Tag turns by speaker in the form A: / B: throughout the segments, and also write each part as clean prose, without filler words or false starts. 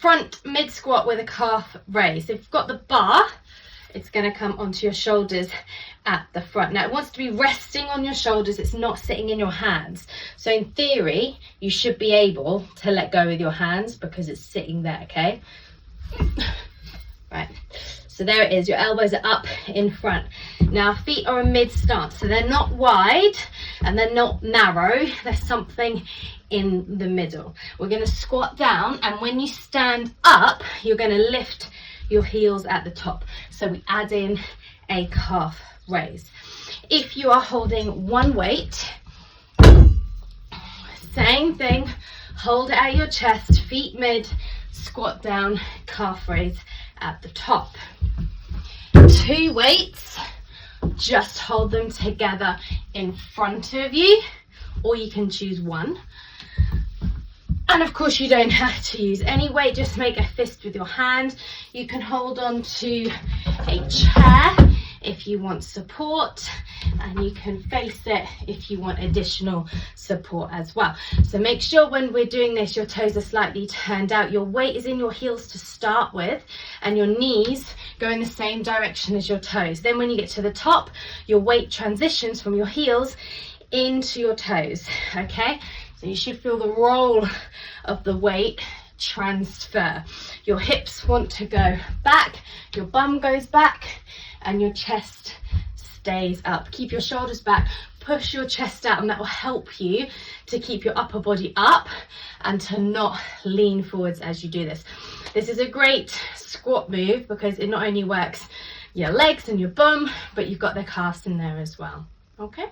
A: front mid squat with a calf raise. If you've got the bar, it's going to come onto your shoulders at the front. Now it wants to be resting on your shoulders, it's not sitting in your hands. So in theory, you should be able to let go with your hands because it's sitting there, okay? Right, so there it is, your elbows are up in front. Now feet are a mid stance, so they're not wide and they're not narrow, there's something in the middle. We're going to squat down, and when you stand up, you're going to lift your heels at the top. So we add in a calf raise. If you are holding one weight, same thing, hold it at your chest, feet mid, squat down, calf raise at the top. 2 weights, just hold them together in front of you, or you can choose one. And of course you don't have to use any weight, just make a fist with your hand. You can hold on to a chair if you want support, and you can face it if you want additional support as well. So make sure when we're doing this, your toes are slightly turned out. Your weight is in your heels to start with, and your knees go in the same direction as your toes. Then when you get to the top, your weight transitions from your heels into your toes, okay? So you should feel the roll of the weight transfer. Your hips want to go back, your bum goes back, and your chest stays up. Keep your shoulders back, push your chest out, and that will help you to keep your upper body up and to not lean forwards as you do this. This is a great squat move because it not only works your legs and your bum, but you've got the calves in there as well, okay?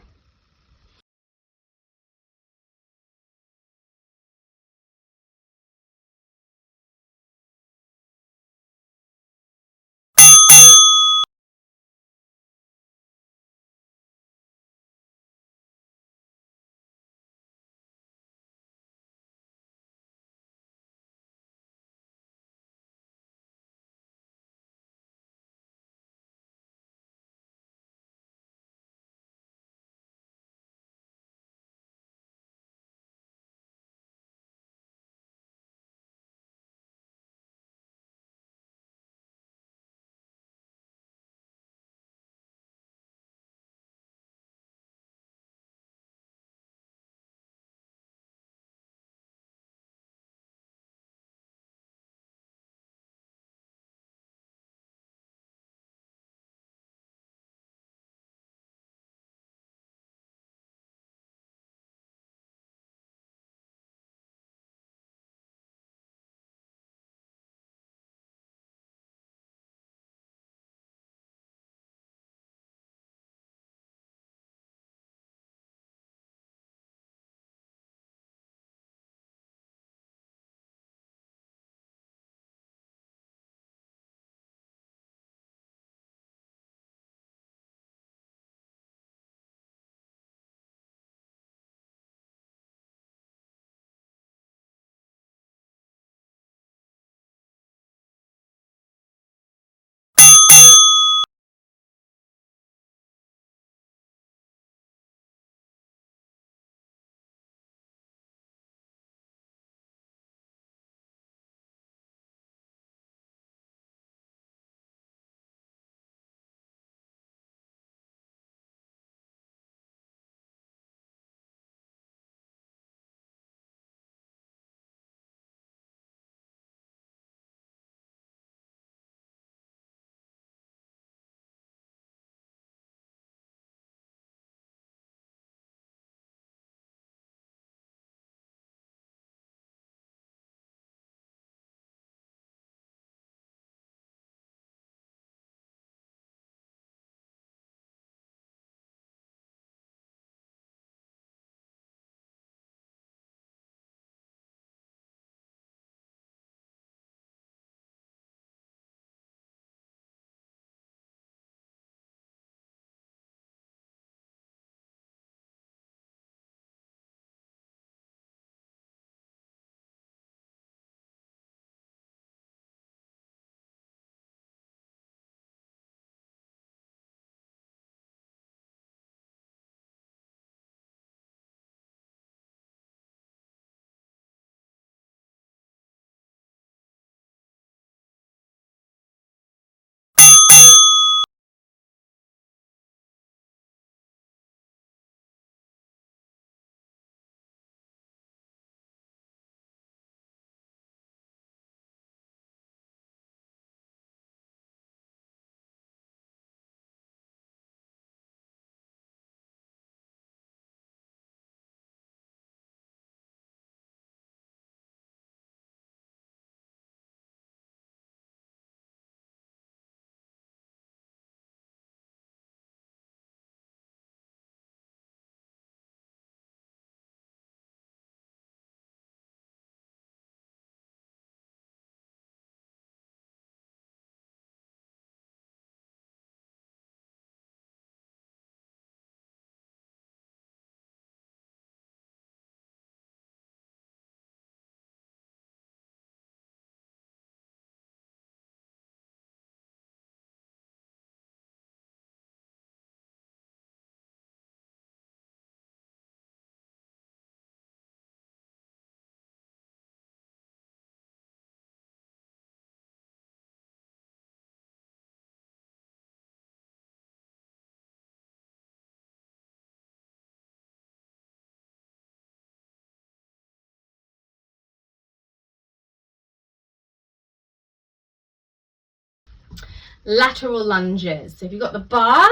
A: lateral lunges. So if you've got the bar,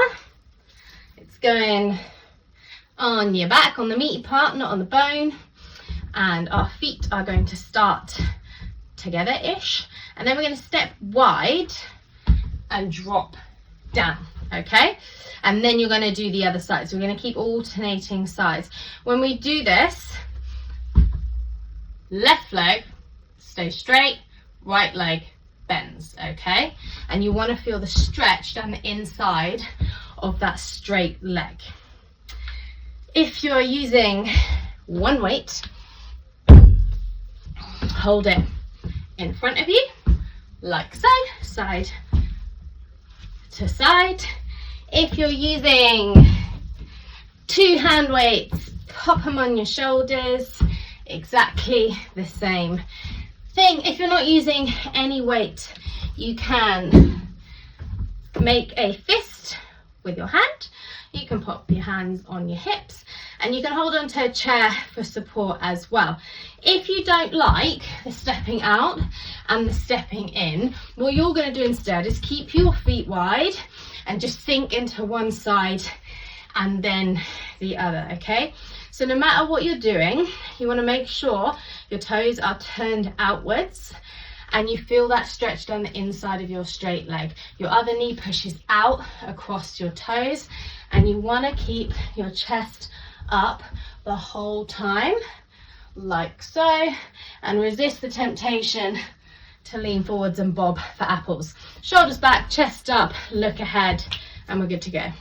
A: it's going on your back, on the meaty part, not on the bone. And our feet are going to start together-ish. And then we're going to step wide and drop down, okay? And then you're going to do the other side. So we're going to keep alternating sides. When we do this, left leg stays straight, right leg bends, okay? And you want to feel the stretch down the inside of that straight leg. If you're using one weight, hold it in front of you, like so, side to side. If you're using 2 hand weights, pop them on your shoulders, exactly the same thing. If you're not using any weight, you can make a fist with your hand. You can pop your hands on your hips, and you can hold onto a chair for support as well. If you don't like the stepping out and the stepping in, what you're going to do instead is keep your feet wide and just sink into one side and then the other, okay? So no matter what you're doing, you want to make sure your toes are turned outwards and you feel that stretch down the inside of your straight leg. Your other knee pushes out across your toes, and you want to keep your chest up the whole time, like so, and resist the temptation to lean forwards and bob for apples. Shoulders back, chest up, look ahead, and we're good to go.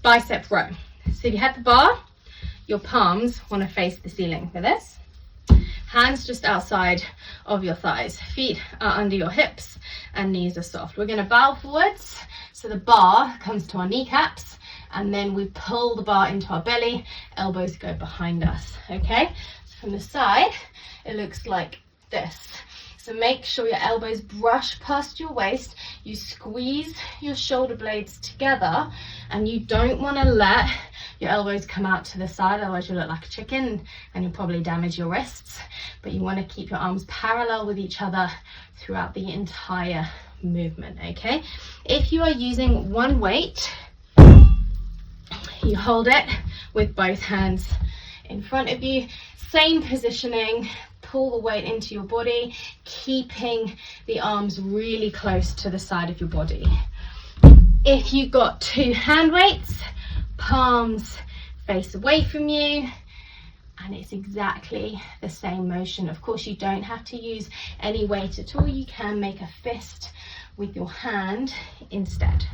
A: bicep row. So if you have the bar, your palms want to face the ceiling for this. Hands just outside of your thighs. Feet are under your hips and knees are soft. We're going to bow forwards so the bar comes to our kneecaps, and then we pull the bar into our belly. Elbows go behind us. Okay? So from the side, it looks like this. So make sure your elbows brush past your waist. You squeeze your shoulder blades together, and you don't want to let your elbows come out to the side, otherwise you'll look like a chicken and you'll probably damage your wrists. But you want to keep your arms parallel with each other throughout the entire movement, okay? If you are using one weight, you hold it with both hands in front of you. Same positioning, pull the weight into your body, keeping the arms really close to the side of your body. If you've got two hand weights, palms face away from you, and it's exactly the same motion. Of course, you don't have to use any weight at all. You can make a fist with your hand instead.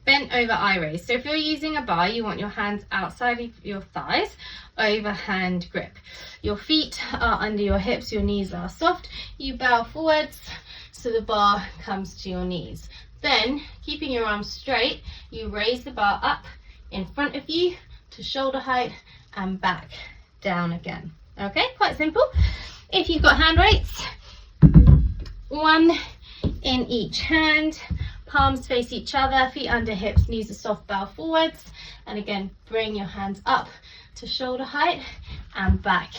A: bent over eye raise. So if you're using a bar, you want your hands outside of your thighs, overhand grip. Your feet are under your hips, your knees are soft. You bow forwards so the bar comes to your knees. Then, keeping your arms straight, you raise the bar up in front of you to shoulder height and back down again. Okay, quite simple. If you've got hand weights, one in each hand, palms face each other, feet under hips, knees are soft, bow forwards. And again, bring your hands up to shoulder height and back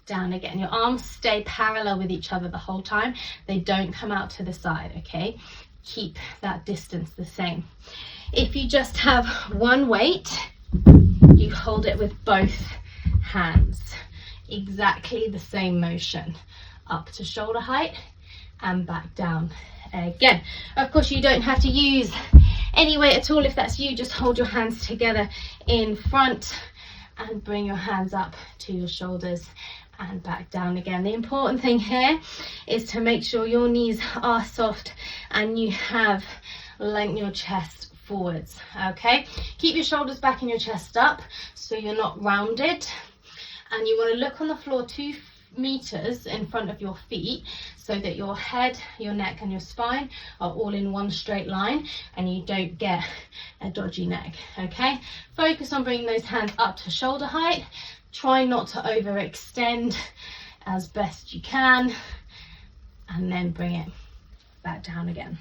A: down again. Your arms stay parallel with each other the whole time. They don't come out to the side, okay? Keep that distance the same. If you just have one weight, you hold it with both hands. Exactly the same motion. Up to shoulder height and back down again. Of course, you don't have to use any weight at all. If that's you, just hold your hands together in front and bring your hands up to your shoulders and back down again. The important thing here is to make sure your knees are soft and you have lengthened your chest forwards. Okay, keep your shoulders back and your chest up so you're not rounded, and you want to look on the floor 2 meters in front of your feet so that your head, your neck and your spine are all in one straight line and you don't get a dodgy neck. Okay, focus on bringing those hands up to shoulder height. Try not to overextend as best you can, and then bring it back down again.